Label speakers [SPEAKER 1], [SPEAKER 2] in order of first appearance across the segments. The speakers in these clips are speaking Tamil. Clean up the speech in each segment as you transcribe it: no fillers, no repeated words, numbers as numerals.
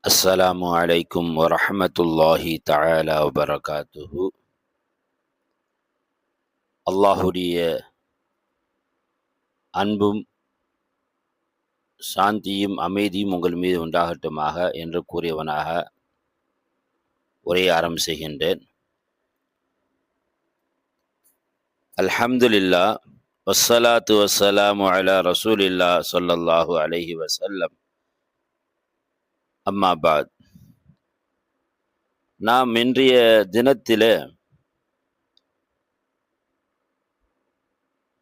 [SPEAKER 1] அஸ்ஸலாமு அலைக்கும் வரஹ்மத்துல்லாஹி தஆலா வபரகாத்துஹு. அல்லாஹுடைய அன்பும் சாந்தியும் அமைதியும் உங்கள் மீது உண்டாகட்டுமாக என்று கூறியவனாக உரையை ஆரம்பம் செய்கின்றேன். அல்ஹம்துலில்லாஹ் வஸ்ஸலாத்து வஸ்ஸலாமு அலா ரசூலில்லாஹ் ஸல்லல்லாஹு அலைஹி வஸல்லம். அம்மா பாத். நாம் இன்றைய தினத்திலே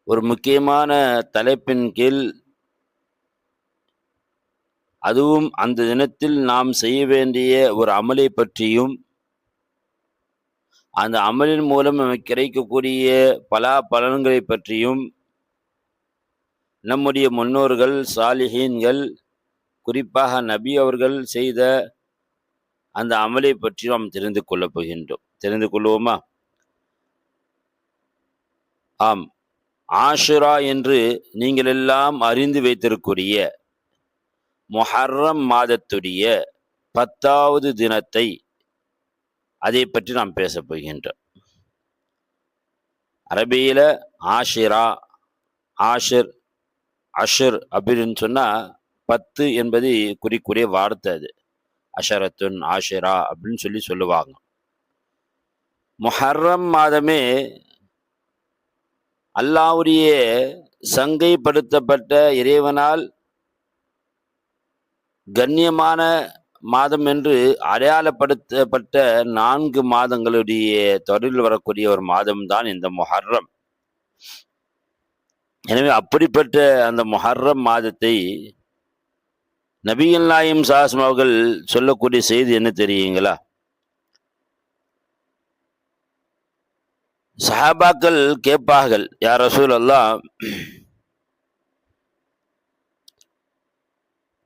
[SPEAKER 1] ஒரு முக்கியமான தலைப்பின் கீழ், அதுவும் அந்த தினத்தில் நாம் செய்ய வேண்டிய ஒரு அமலை பற்றியும் அந்த அமலின் மூலம் நமக்கு கிடைக்கக்கூடிய பலன்களை பற்றியும் நம்முடைய முன்னோர்கள் சாலிஹீன்கள், குறிப்பாக நபி அவர்கள் செய்த அந்த அமலை பற்றி நாம் தெரிந்து கொள்ளப் போகின்றோம். தெரிந்து கொள்வோமா? ஆம், ஆஷுரா என்று நீங்கள் எல்லாம் அறிந்து வைத்திருக்கூடிய முஹர்ரம் மாதத்துடைய 10வது தினத்தை, அதை பற்றி நாம் பேசப் போகின்றோம். அரபியில ஆஷிரா, ஆஷிர், அஷர் அப்படின்னு சொன்னால் 10 என்பது குறிக்கூடிய வார்த்தை. அது அஷரத்துன் ஆஷிரா அப்படின்னு சொல்லுவாங்க. முஹர்ரம் மாதமே அல்லாஹ்வுடைய சங்கைப்படுத்தப்பட்ட இறைவனால் கண்ணியமான மாதம் என்று அடையாளப்படுத்தப்பட்ட 4 மாதங்களுடைய தொடரில் வரக்கூடிய ஒரு மாதம்தான் இந்த முஹர்ரம். எனவே அப்படிப்பட்ட அந்த முஹர்ரம் மாதத்தை நபிகள் நாயகம் ஸல்லல்லாஹு அவர்கள் சொல்லக்கூடிய செய்தி என்ன தெரியுங்களா? சஹாபாக்கள் கேட்பார்கள், யா ரசூலல்லாஹ்,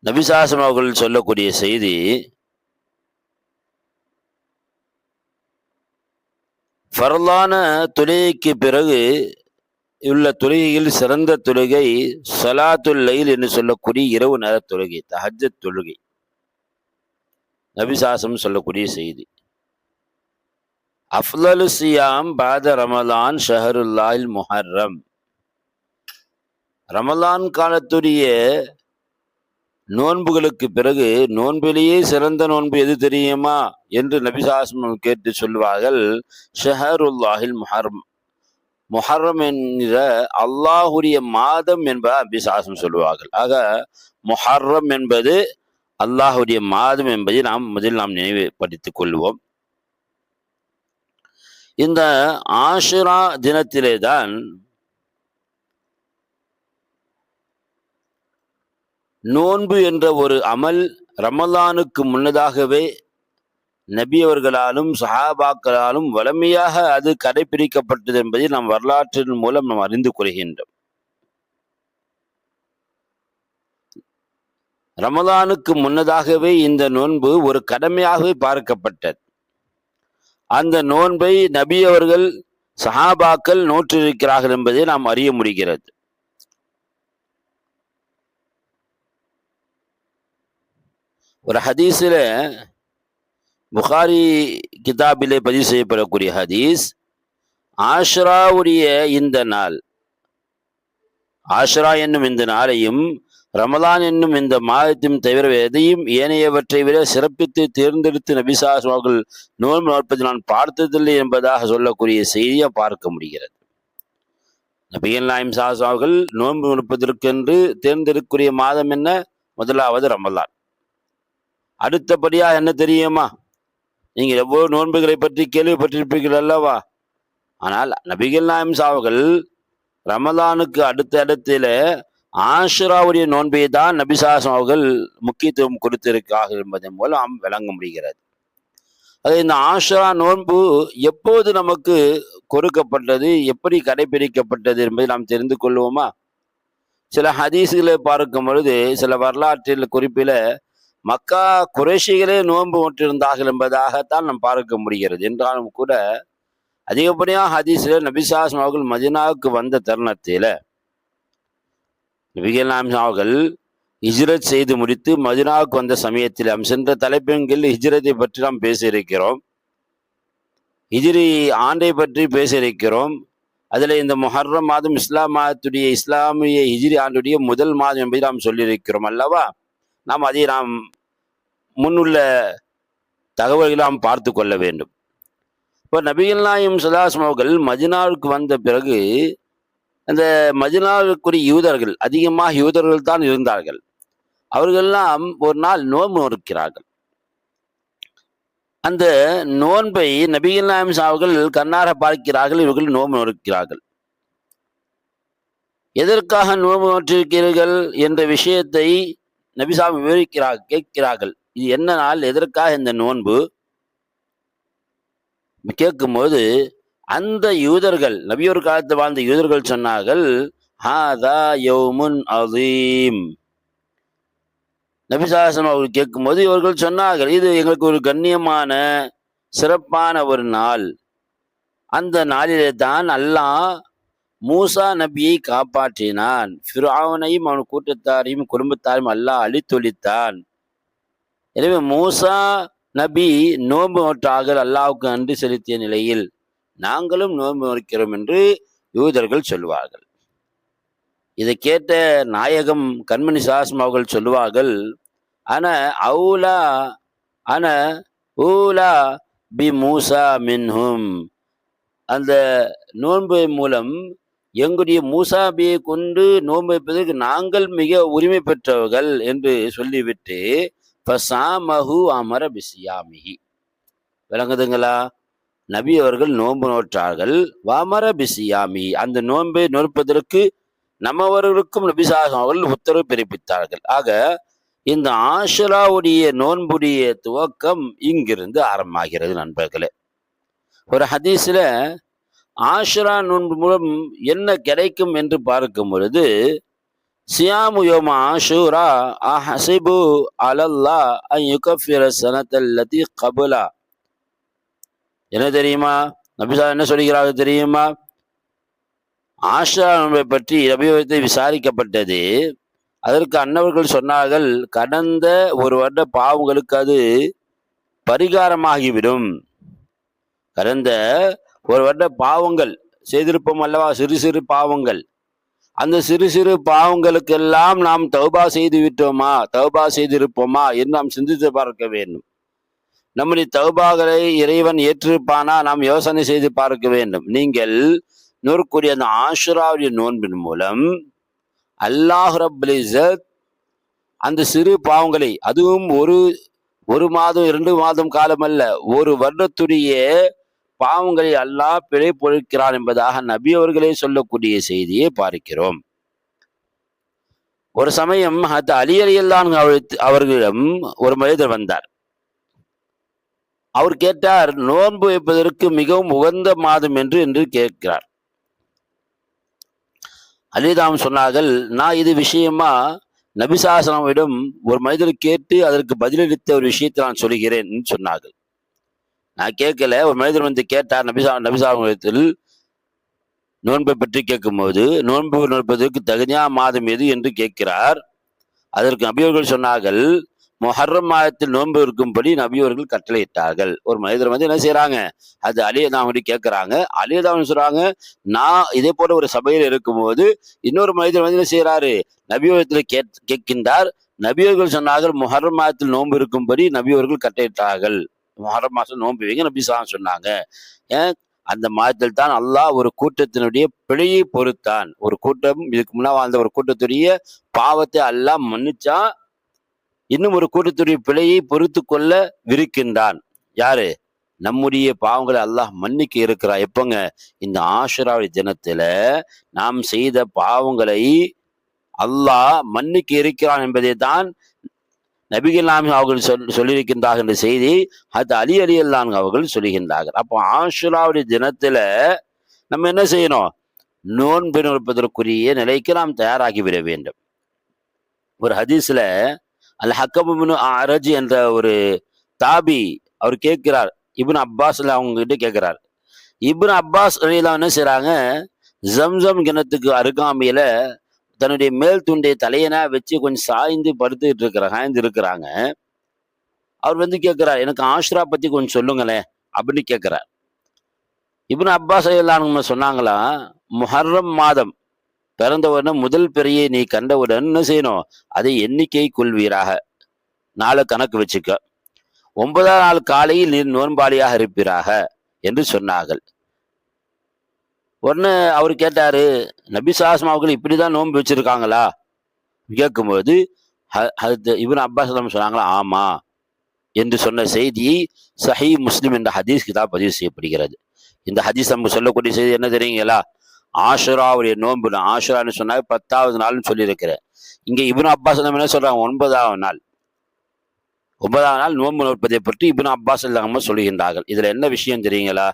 [SPEAKER 1] நபி ஸல்லல்லாஹு அவர்கள் சொல்லக்கூடிய செய்தி, ஃபர்லான தொழுகைக்கு பிறகு உள்ள தொழுகையில் சிறந்த தொழுகை ஸலாத்துல் லைல் என்று சொல்லக்கூடிய இரவு நேர தொழுகை, தஹஜ்ஜத் தொழுகை. நபி ஸல்லல்லாஹு சொல்லக்கூடிய செய்தி. அஃலலு சியாம் பாத ரமலான் ஷஹருல்லாஹில் முஹர்ரம். ரமலான் காலத்துடைய நோன்புகளுக்கு பிறகு நோன்பிலேயே சிறந்த நோன்பு எது தெரியுமா என்று நபி ஸல்லல்லாஹு கேட்டு சொல்வார்கள், ஷஹருல்லாஹில் முஹர்ரம். முஹர்ரம் என்கிற அல்லாஹுடைய மாதம் என்பதை நபி ஸல்லல்லாஹு சொல்லுவார்கள். ஆக முஹர்ரம் என்பது அல்லாஹுடைய மாதம் என்பதை முதலில் நாம் நினைவுபடுத்திக் கொள்வோம். இந்த ஆஷுரா தினத்திலே தான் நோன்பு என்ற ஒரு அமல் ரமலானுக்கு முன்னதாகவே நபி அவர்களாலும் சஹாபாக்களாலும் வலிமையாக அது கடைபிடிக்கப்பட்டது என்பதை நாம் வரலாற்றின் மூலம் நாம் அறிந்து கொள்கின்றோம். ரமலானுக்கு முன்னதாகவே இந்த நோன்பு ஒரு கடமையாகவே பார்க்கப்பட்டது. அந்த நோன்பை நபி அவர்கள் சஹாபாக்கள் நோற்றிருக்கிறார்கள் என்பதை நாம் அறிய முடிகிறது. ஒரு ஹதீஸில், புகாரி கிதாபிலே பதிவு செய்யப்படக்கூடிய ஹதீஸ், ஆஷுராவுடைய இந்த நாள், ஆஷுரா என்னும் இந்த நாளையும் ரமலான் என்னும் இந்த மாதத்தையும் தவிர எதையும் ஏனையவற்றை விட சிறப்பித்து தேர்ந்தெடுத்து நபி ஸல்லல்லாஹு அவர்கள் நோன்பு நோற்பதை நான் பார்த்ததில்லை என்பதாக சொல்லக்கூடிய செய்தியை பார்க்க முடிகிறது. நபிகள் நாயகம் ஸல்லல்லாஹு அவர்கள் நோன்பு நோற்பதற்கென்று தேர்ந்தெடுக்கக்கூடிய மாதம் என்ன? முதலாவது ரமலான். அடுத்தபடியா என்ன தெரியுமா? நீங்கள் எவ்வளவு நோன்புகளை பற்றி கேள்விப்பட்டிருப்பீர்கள் அல்லவா? ஆனால் நபிகள் நாயகம் ஸல்லல்லாஹு அவர்கள் ரமலானுக்கு அடுத்த இடத்துல ஆஷுராவுடைய நோன்பை தான் நபி ஸல்லல்லாஹு அவர்கள் முக்கியத்துவம் கொடுத்திருக்கிறார்கள் என்பதன் மூலம் விளங்க முடிகிறது. அது இந்த ஆஷுரா நோன்பு எப்போது நமக்கு கொடுக்கப்பட்டது, எப்படி கடைபிடிக்கப்பட்டது என்பதை நாம் தெரிந்து கொள்வோமா? சில ஹதீஸ்களை பார்க்கும் பொழுது, சில வரலாற்றில் குறிப்பில மக்கா குறைஷிகளே நோன்பு நோற்றிருந்தார்கள் என்பதாகத்தான் நாம் பார்க்க முடிகிறது. என்றாலும் கூட அதிகப்படியாக ஹதீஸ்ல நபி ஸல்லல்லாஹு அவர்கள் மதீனாவுக்கு வந்த தருணத்தில் நபிகள் நாயகம் அவர்கள் ஹிஜ்ரத் செய்து முடித்து மதினாவுக்கு வந்த சமயத்தில் சென்ற தலைப்பின் ஹிஜ்ரத்தை பற்றி நாம் பேச இருக்கிறோம். ஹிஜ்ரி ஆண்டை பற்றி பேச இருக்கிறோம். அதில் இந்த முஹர்ரம் மாதம் இஸ்லாம் மாதத்துடைய இஸ்லாமிய ஹிஜ்ரி ஆண்டுடைய முதல் மாதம் என்பதை நாம் சொல்லியிருக்கிறோம் அல்லவா. நாம் முன்னுள்ள தகவல்களை நாம் பார்த்து கொள்ள வேண்டும். இப்போ நபிகள் நாயகம் ஸல்லல்லாஹு அலைஹி வஸல்லம் அவர்கள் மதினாவுக்கு வந்த பிறகு அந்த மதினாவுக்குரிய யூதர்கள், அதிகமாக யூதர்கள் தான் இருந்தார்கள். அவர்களெல்லாம் ஒரு நாள் நோன்பு நோக்கிறார்கள். அந்த நோன்பை நபிகள் நாயகம் அவர்கள் கண்ணார பார்க்கிறார்கள். இவர்கள் நோன்பு நோக்கிறார்கள். எதற்காக நோன்பு நோற்றிருக்கிறீர்கள் என்ற விஷயத்தை நபிசாமி கேட்கிறார்கள். இது என்ன நாள், எதற்காக இந்த நோன்பு கேட்கும்போது அந்த யூதர்கள், நபியோர் காலத்தில் வாழ்ந்த யூதர்கள் சொன்னார்கள், ஹாதா யௌமுன் அதீம். நபிசாசம் அவர்கள் கேட்கும்போது இவர்கள் சொன்னார்கள், இது எங்களுக்கு ஒரு கண்ணியமான சிறப்பான ஒரு நாள். அந்த நாளிலே தான் அல்லாஹ் மூசா நபியை காப்பாற்றினான். ஃபிர்அவுனையும் அவன் கூட்டத்தாரையும் குடும்பத்தாரையும் அல்லாஹ் அழித்தொழித்தான். எனவே மூசா நபி நோன்பு நோற்றார்கள் அல்லாஹ்வுக்கு நன்றி செலுத்திய நிலையில் நாங்களும் நோன்பு நோக்கிறோம் என்று யூதர்கள் சொல்வார்கள். இதை கேட்ட நாயகம் கண்மணி சாஸ்மா அவர்கள் சொல்லுவார்கள், அன ஊலா பி மூசா மின்ஹும். அந்த நோன்பு மூலம் எங்களுடைய மூசாபியை கொண்டு நோன்பு வைப்பதற்கு நாங்கள் மிக உரிமை பெற்றவர்கள் என்று சொல்லிவிட்டு ஃபஸாமஹு அமர பிசியாமிஹி. விளங்குதுங்களா? நபி அவர்கள் நோன்பு நோற்றார்கள். வாமர பிசியாமி, அந்த நோன்பை நோற்பதற்கு நம்மவர்களுக்கும் நபிசாகம் அவர்கள் உத்தரவு பிறப்பித்தார்கள். ஆக இந்த ஆஷுராவுடைய நோன்புடைய துவக்கம் இங்கிருந்து ஆரம்பமாகிறது. நண்பர்களே, ஒரு ஹதீஸ்ல ஆஷுரா நோன்பு மூலம் என்ன கிடைக்கும் என்று பார்க்கும் பொழுது, சியாமு யோம ஆஷூரா அஹஸிபு அலல்லாஹ் அன் யுகஃபிர ஸனத்தல்லதி கபலா. என்ன தெரியுமா? நபிசா என்ன சொல்கிறார்கள் தெரியுமா? ஆஷுரா நோன்பை பற்றி நபியத்தை விசாரிக்கப்பட்டது. அதற்கு அன்னவர்கள் சொன்னார்கள், கடந்த ஒரு வருட பாவங்களுக்கு அது பரிகாரமாகிவிடும். கடந்த ஒரு வருட பாவங்கள் செய்திருப்போம் அல்லவா, சிறு சிறு பாவங்கள். அந்த சிறு சிறு பாவங்களுக்கெல்லாம் நாம் தௌபா செய்து விட்டோமா, தௌபா செய்திருப்போமா என்று நாம் சிந்தித்து பார்க்க வேண்டும். நம்முடைய தௌபாக்களை இறைவன் ஏற்றிருப்பானா நாம் யோசனை செய்து பார்க்க வேண்டும். நீங்கள் நூற்குரிய அந்த ஆஷுராவுடைய நோன்பின் மூலம் அல்லாஹ் ரப்பல் இஸ்ஸத் அந்த சிறு பாவங்களை, அதுவும் ஒரு மாதம் 2 மாதம் காலம் அல்ல, ஒரு வருடத்துடைய பாவங்களை அல்லாஹ் பிழை பொறுக்கிறான் என்பதாக நபி அவர்களே சொல்லக்கூடிய செய்தியை பார்க்கிறோம். ஒரு சமயம் அலி ரலியல்லாஹு அவர்களிடம் ஒரு மனிதர் வந்தார். அவர் கேட்டார், நோன்பு வைப்பதற்கு மிகவும் உகந்த மாதம் என்று கேட்கிறார். அலிதாம் சொன்னார்கள், நான் இது விஷயமா நபிசாசனமிடம் ஒரு மனிதர் கேட்டு அதற்கு பதிலளித்த ஒரு விஷயத்தை நான் சொல்கிறேன் சொன்னார்கள். நான் கேட்கல, ஒரு மனிதர் வந்து கேட்டார் நபிசாசனத்தில் நோன்பை பற்றி கேட்கும்போது, நோன்பு நோற்பதற்கு தகுதியான மாதம் எது என்று கேட்கிறார். அதற்கு நபியவர்கள் சொன்னார்கள், முஹர்ரம் மாதத்தில் நோன்பு இருக்கும்படி நபியவர்கள் கட்டளையிட்டார்கள். ஒரு மனிதர் வந்து என்ன செய்யறாங்க, அது அலியதாமடி கேட்கிறாங்க. அலியதாமன் சொல்றாங்க, நான் இதே போல ஒரு சபையில் இருக்கும்போது இன்னொரு மனிதர் வந்து என்ன செய்யறாரு, நபியவர்கள் கேட்கின்றார். நபியவர்கள் சொன்னார்கள், முஹர்ரம் மாதத்தில் நோன்பு இருக்கும்படி நபியவர்கள் கட்டளையிட்டார்கள். முஹர்ரம் மாதம் நோன்பு வைங்க நபி சொன்னாங்க. அந்த மாதத்தில் தான் அல்லாஹ் ஒரு கூட்டத்தினுடைய பிழையை பொறுத்தான். ஒரு கூட்டம், இதுக்கு முன்னா வாழ்ந்த ஒரு கூட்டத்துடைய பாவத்தை அல்லாஹ் மன்னிச்சா, இன்னும் ஒரு கூட்டத்துடைய பிழையை பொறுத்து கொள்ள விருக்கின்றான். யாரு? நம்முடைய பாவங்களை அல்லாஹ் மன்னிக்க இருக்கிறான். எப்பங்க? இந்த ஆஷுராவுடைய தினத்துல நாம் செய்த பாவங்களை அல்லாஹ் மன்னிக்க இருக்கிறான் என்பதை தான் நபிகள் நாயகம் அவர்கள் சொல்லியிருக்கின்றார்கள் என்ற செய்தி அது அலி ரலியல்லாஹு அவர்கள் சொல்லுகின்றார்கள். அப்போ ஆஷுராவுடைய தினத்துல நம்ம என்ன செய்யணும்? நோன்பு நோற்பதற்குரிய நிலைக்கு நாம் தயாராகிவிட வேண்டும். ஒரு ஹதீஸ்ல அல் ஹக்கம் இப்னு அரஜ் என்ற ஒரு தாபி அவர் கேட்கிறார், இப்னு அப்பாஸ் அவங்க கிட்ட கேட்கிறார். இப்னு அப்பாஸ் ரலியல்லாஹு என்ன செய்றாங்க, ஜம்சம் கிணத்துக்கு அருகாமையில தன்னுடைய மேல் துண்டை தலையனா வச்சு கொஞ்சம் சாய்ந்து இருக்கிறாங்க. அவர் கேட்கிறார், எனக்கு ஆஷ்ரா பத்தி கொஞ்சம் சொல்லுங்களேன் அப்படின்னு கேட்கிறார். இப்னு அப்பாஸ் ரலியல்லாஹு சொன்னாங்களா, முஹர்ரம் மாதம் பிறந்தவுடனே முதல் பிறையை நீ கண்டவுடன் என்ன செய்யணும், அதை எண்ணிக்கை கொள்வீராக, நாளை கணக்கு வச்சுக்க. 9ஆம் நாள் காலையில் நீர் நோன்பாளியாக இருப்பீராக என்று சொன்னார்கள். உடனே அவர் கேட்டாரு, நபி ஸல்லல்லாஹு அவர்கள் இப்படிதான் நோன்பு வச்சிருக்காங்களா கேட்கும்போது இப்னு அப்பாஸ் சொன்னாங்களா, ஆமா என்று சொன்ன செய்தியை சஹீஹ் முஸ்லிம் என்ற ஹதீஸ் கிதாப் பதிவு செய்யப்படுகிறது. இந்த ஹதீஸ் நமக்கு சொல்லக்கூடிய செய்தி என்ன தெரியுங்களா, ஆஷுராவுடைய நோன்பு. ஆஷுரான்னு சொன்னாங்க 10வது நாள்னு சொல்லியிருக்கிறேன். இங்க இப்னு அப்பாஸ் என்ன சொல்றாங்க, 9வது நாள். 9வது நாள் நோன்பு நோற்பதை பற்றி இப்னு அப்பாஸ் சொல்லுகின்றார்கள். இதுல என்ன விஷயம் தெரியுங்களா,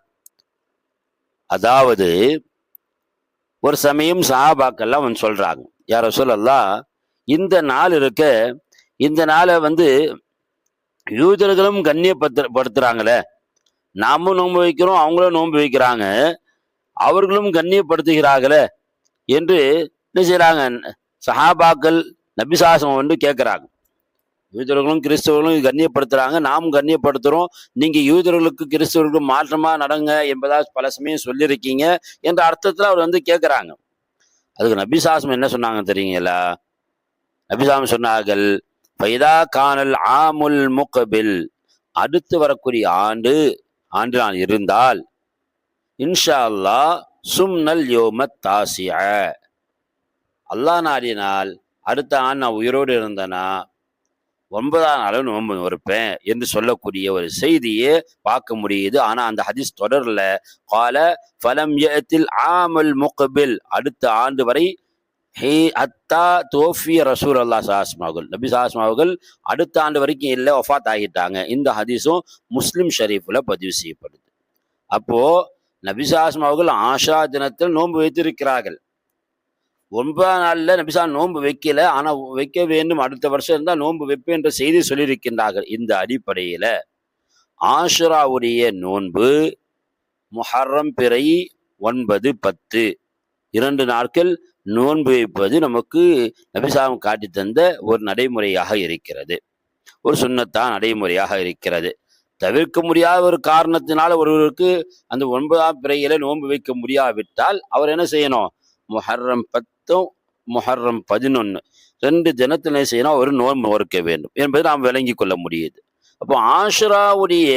[SPEAKER 1] அதாவது ஒரு சமயம் சஹாபாக்கெல்லாம் சொல்றாங்க, யா ரசூலல்லாஹ், இந்த நாள் இருக்க, இந்த நாளை யூதர்களும் கண்ணியப்படுத்துறாங்களே, நாமும் நோன்பு வைக்கிறோம், அவங்களும் நோன்பு வைக்கிறாங்க, அவர்களும் கண்ணியப்படுத்துகிறார்களே என்று என்ன செய்யறாங்க, சஹாபாக்கள் நபி ஸல்லல்லாஹு அலைஹி கேட்கிறாங்க. யூதர்களும் கிறிஸ்தவர்களும் கண்ணியப்படுத்துறாங்க, நாமும் கண்ணியப்படுத்துறோம், நீங்க யூதர்களுக்கு கிறிஸ்தவர்களுக்கு மாற்றமா நடங்க என்பதா பல சமயம் சொல்லியிருக்கீங்க என்ற அர்த்தத்துல அவர் கேட்கிறாங்க. அதுக்கு நபி ஸல்லல்லாஹு அலைஹி என்ன சொன்னாங்க தெரியுங்களா, நபி ஸல்லல்லாஹு அலைஹி சொன்னார்கள், ஃபைதா கானல் ஆமுல் முக்பில், அடுத்து வரக்கூடிய ஆண்டு நான் இருந்தால், இன்ஷா அல்லாஹ் சும்னல் யோமத் தாசிய, அல்லாஹ் நாடினால் அடுத்த ஆண்டு நான் உயிரோடு இருந்தேனா 9ஆம் நாள் நோன்பு இருப்பேன் என்று சொல்லக்கூடிய ஒரு செய்தியை பார்க்க முடியுது. ஆனா அந்த ஹதீஸ் தொடர்ல கால ஃபலம் யத்தில் ஆமல் முக்பில், அடுத்த ஆண்டு வரை அத்தா தோஃபி ரசூலுல்லாஹி ஸல்லல்லாஹு அலைஹி நபி ஸல்லல்லாஹு அவர்கள் அடுத்த ஆண்டு வரைக்கும் இல்லை, வஃபாத் ஆகிட்டாங்க. இந்த ஹதீஸும் முஸ்லிம் ஷரீஃப்ல பதிவு செய்யப்படுது. அப்போ நபி ஸல்லல்லாஹு அவர்கள் ஆஷா தினத்தில் நோன்பு வைத்திருக்கிறார்கள். 9ஆம் நாள்ல நபி ஸல்லல்லாஹு நோன்பு வைக்கல, ஆனா வைக்க வேண்டும், அடுத்த வருஷம் இருந்தா நோன்பு வைப்பேன் என்ற செய்தி சொல்லியிருக்கின்றார்கள். இந்த அடிப்படையில ஆஷுராவுடைய நோன்பு முஹர்ரம் பிறை 9, 10 2 நாட்கள் நோன்பு வைப்பது நமக்கு நபி ஸல்லல்லாஹு காட்டி தந்த ஒரு நடைமுறையாக இருக்கிறது, ஒரு சுன்னத்தான் நடைமுறையாக இருக்கிறது. தவிர்க்க முடியாத ஒரு காரணத்தினால ஒருவருக்கு அந்த 9ஆம் பிறையில நோன்பு வைக்க முடியாவிட்டால் அவர் என்ன செய்யணும், முஹர்ரம் 10, முஹர்ரம் 11 2 தினத்தினை செய்யணும், ஒரு நோன்பு நோக்க வேண்டும் என்பதை நாம் விளங்கி கொள்ள முடியுது. அப்போ ஆஷுராவுடைய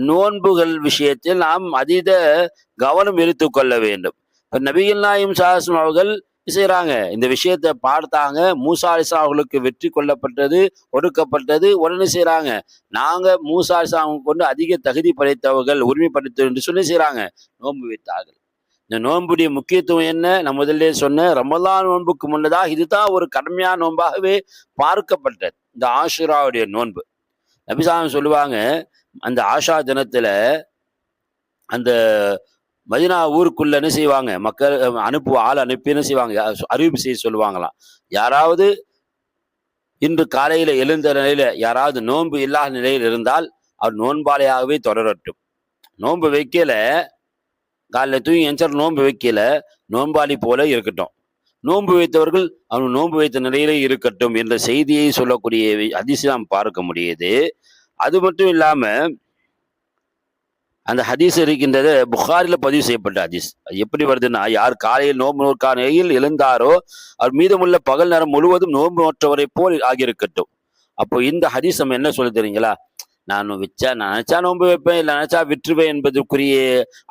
[SPEAKER 1] நோன்புகள் விஷயத்தில் நாம் அதீத கவனம் எடுத்துக்கொள்ள வேண்டும். இப்ப நபிகள் நாயகம் ஸல்லல்லாஹு அலைஹி அவர்கள் செய்யறாங்க, இந்த விஷயத்தை பார்த்தாங்க, மூசா அலைஹிஸ்ஸலாம் அவர்களுக்கு வெற்றி கொள்ளப்பட்டது, ஒடுக்கப்பட்டது. உடனே செய்யறாங்க, நாங்க மூசா அலைஹிஸ்ஸலாம் கொண்டு அதிக தகுதி படைத்தவர்கள், உரிமை படைத்தவர்கள் என்று சொல்லி செய்யறாங்க, நோன்பு வைத்தார்கள். இந்த நோன்புடைய முக்கியத்துவம் என்ன, நான் முதல்ல சொன்ன ரமலான் நோன்புக்கு முன்னதாக இதுதான் ஒரு கடமையான நோன்பாகவே பார்க்கப்பட்டது, இந்த ஆஷுராவுடைய நோன்பு. நபி ஸல்லல்லாஹு சொல்லுவாங்க, அந்த ஆஷா தினத்துல அந்த மதீனா ஊருக்குள்ள என்ன செய்வாங்க, மக்கள் ஆள் அனுப்பி என்ன செய்வாங்க, அறிவிப்பு செய்ய சொல்லுவாங்களாம், யாராவது இன்று காலையில எழுந்த நிலையில யாராவது நோன்பு இல்லாத நிலையில் இருந்தால் அவர் நோன்பாளையாகவே தொடரட்டும். நோன்பு வைக்கல, காலைல தூங்கி எஞ்சார் நோன்பு வைக்கல, நோன்பாளி போல இருக்கட்டும். நோன்பு வைத்தவர்கள் அவன் நோன்பு வைத்த நிலையிலே இருக்கட்டும் என்ற செய்தியை சொல்லக்கூடிய ஹதீஸை நாம் பார்க்க முடியுது. அது மட்டும் இல்லாம அந்த ஹதீஸ் இருக்கின்றது புகாரில பதிவு செய்யப்பட்ட ஹதீஸ். எப்படி வருதுன்னா, யார் காலையில் நோன்பு நோற்கான நிலையில் எழுந்தாரோ அவர் மீதமுள்ள பகல் நேரம் முழுவதும் நோன்பு நோற்றவரை போல் ஆகியிருக்கட்டும். அப்போ இந்த ஹதீஸ் நம்ம என்ன சொல்லி தெரியுங்களா, நான் நினைச்சா நோன்பு வைப்பேன், இல்லை நினைச்சா விற்றுவேன் என்பதற்குரிய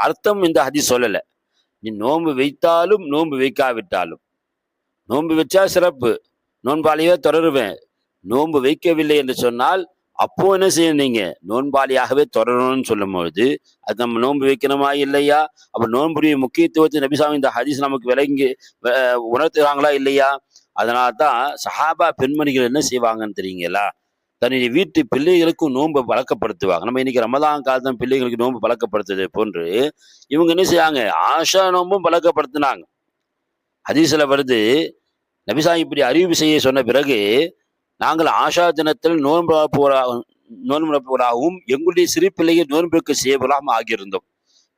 [SPEAKER 1] அர்த்தம் இந்த ஹதீஸ் சொல்லலை. நீ நோன்பு வைத்தாலும் நோன்பு வைக்காவிட்டாலும், நோன்பு வச்சா சிறப்பு, நோன்பாளியே தொடருவேன். நோன்பு வைக்கவில்லை என்று சொன்னால் அப்போ என்ன செய்யணும், நீங்க நோன்பாளியாகவே தொடரணும்னு சொல்லும் பொழுது அது நம்ம நோன்பு வைக்கணுமா இல்லையா? அப்ப நோன்புடைய முக்கியத்துவத்தை நபி ஸல்லல்லாஹு இந்த ஹதீஸ் நமக்கு விளங்கி உணர்த்துறாங்களா இல்லையா? அதனால தான் சஹாபா பெண்மணிகள் என்ன செய்வாங்கன்னு தெரியுங்களா, தன்னுடைய வீட்டு பிள்ளைகளுக்கும் நோன்பு பழக்கப்படுத்துவாங்க. நம்ம இன்னைக்கு ரமலான் காலத்தான் பிள்ளைகளுக்கு நோன்பு பழக்கப்படுத்துவதை போன்று இவங்க என்ன செய்வாங்க, ஆஷா நோன்பும் பழக்கப்படுத்தினாங்க. ஹதீஸ்ல வருது, நபி ஸல்லல்லாஹு இப்படி அறிவிப்பு செய்ய சொன்ன பிறகு, நாங்கள் ஆஷா தினத்தில் நோன்பு நோன்புறாகவும் எங்களுடைய சிறு பிள்ளையை நோன்புக்கு செய்யலாம் ஆகியிருந்தோம்.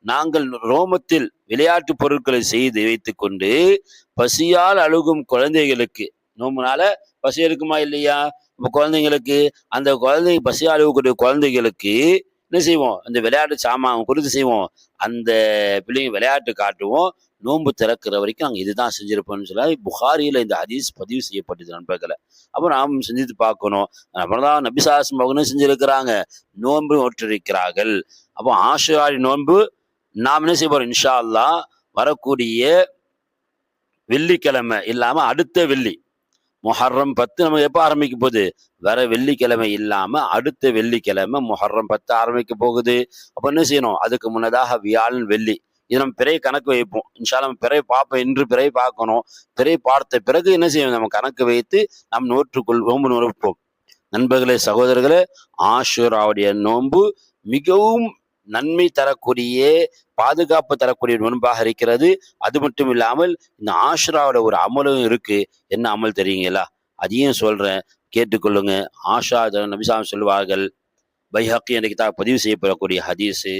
[SPEAKER 1] நாங்கள் ரோமத்தில் விளையாட்டு பொருட்களை செய்து வைத்துக்கொண்டு பசியால் அழுகும் குழந்தைகளுக்கு, நோம்புனால பசி இருக்குமா இல்லையா? இப்ப குழந்தைங்களுக்கு, அந்த குழந்தை பசியால் அழுகக்கூடிய குழந்தைகளுக்கு என்ன செய்வோம்? அந்த விளையாட்டு சாமான் கொடுத்து செய்வோம், அந்த பிள்ளைங்க விளையாட்டு காட்டுவோம். நோன்பு திறக்கிற வரைக்கும் நாங்கள் இதுதான் செஞ்சிருப்போம்னு சொல்லி புகாரியில இந்த ஹதீஸ் பதிவு செய்யப்பட்டது நண்பர்களை. அப்போ நாம் செஞ்சுட்டு பார்க்கணும். அப்புறம்தான் நபிசாசம் மகனும் செஞ்சிருக்கிறாங்க, நோன்பு நோற்றிருக்கிறார்கள். அப்போ ஆஷுராடி நோன்பு நாம் என்ன செய்ய போறோம்? இன்ஷா அல்லாஹ் வரக்கூடிய வெள்ளிக்கிழமை இல்லாம அடுத்த வெள்ளி, முஹர்ரம் 10 நம்ம எப்போ ஆரம்பிக்க போகுது? வர வெள்ளிக்கிழமை இல்லாம அடுத்த வெள்ளிக்கிழமை முஹர்ரம் 10 ஆரம்பிக்க போகுது. அப்ப என்ன செய்யணும்? அதுக்கு முன்னதாக வியாழன் வெள்ளி இது நம்ம பிறை கணக்கு வைப்போம். இன்ஷா அல்லாஹ் நம்ம பிறை பார்ப்போம், இன்று பிறை பார்க்கணும். பிறை பார்த்த பிறகு என்ன செய்யணும்? நம்ம கணக்கு வைத்து நாம் நோன்பு நோற்போம். நண்பர்களே, சகோதரர்களே, ஆஷுராவுடைய நோன்பு மிகவும் நன்மை தரக்கூடிய, பாதுகாப்பு தரக்கூடிய நோன்பாக இருக்கிறது. அது மட்டும் இல்லாமல் இந்த ஆஷுராவோட ஒரு அமலும் இருக்கு. என்ன அமல் தெரியுங்களா? அதையும் சொல்றேன், கேட்டுக்கொள்ளுங்க. ஆஷா நபிசாம் சொல்வார்கள், பைஹக்கி என்ற கிதாப் பதிவு செய்யப்படக்கூடிய ஹதீஸு,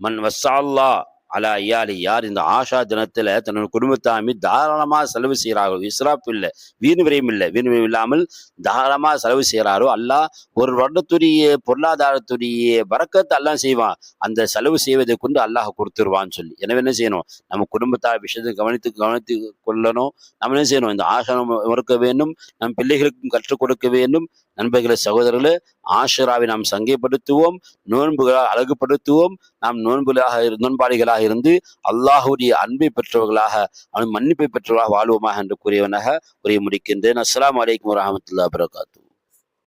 [SPEAKER 1] மன் வஸ்ஸல்லா அலா ஐயாலி, யார் இந்த ஆஷா தினத்துல தன்னோட குடும்பத்தாமி தாராளமா செலவு செய்கிறாரோ, இஸ்ராப் இல்லை, வீண் விரயம் இல்லை, வீண் விரயம் இல்லாமல் தாராளமா செலவு செய்கிறாரோ, அல்லாஹ் ஒரு வருடத்துடைய பொருளாதாரத்துடைய பரக்கத்தை அல்லாஹ் செய்வான். அந்த செலவு செய்வதை கொண்டு அல்லாஹ் கொடுத்துருவான்னு சொல்லி. எனவே என்ன செய்யணும்? நம்ம குடும்பத்தார் விஷயத்தை கவனித்து கொள்ளணும். நம்ம என்ன செய்யணும்? இந்த ஆஷா மறுக்க வேண்டும், நம் பிள்ளைகளுக்கும் கற்றுக் கொடுக்க வேண்டும். நண்பர்களே, சகோதரர்களே, ஆஷராவை நாம் சங்கைப்படுத்துவோம், நோன்புகளால் அழகுபடுத்துவோம். நாம் நோன்பாளிகளாக இருந்து அல்லாஹுடைய அன்பை பெற்றவர்களாக, அவன் மன்னிப்பை பெற்றவர்களாக வாழ்வோமாக என்று கூறியவனாக உரையை முடிக்கின்றேன். அஸ்ஸலாமு அலைக்கும் வரஹ்மத்துல்லாஹி வபரகாத்துஹு.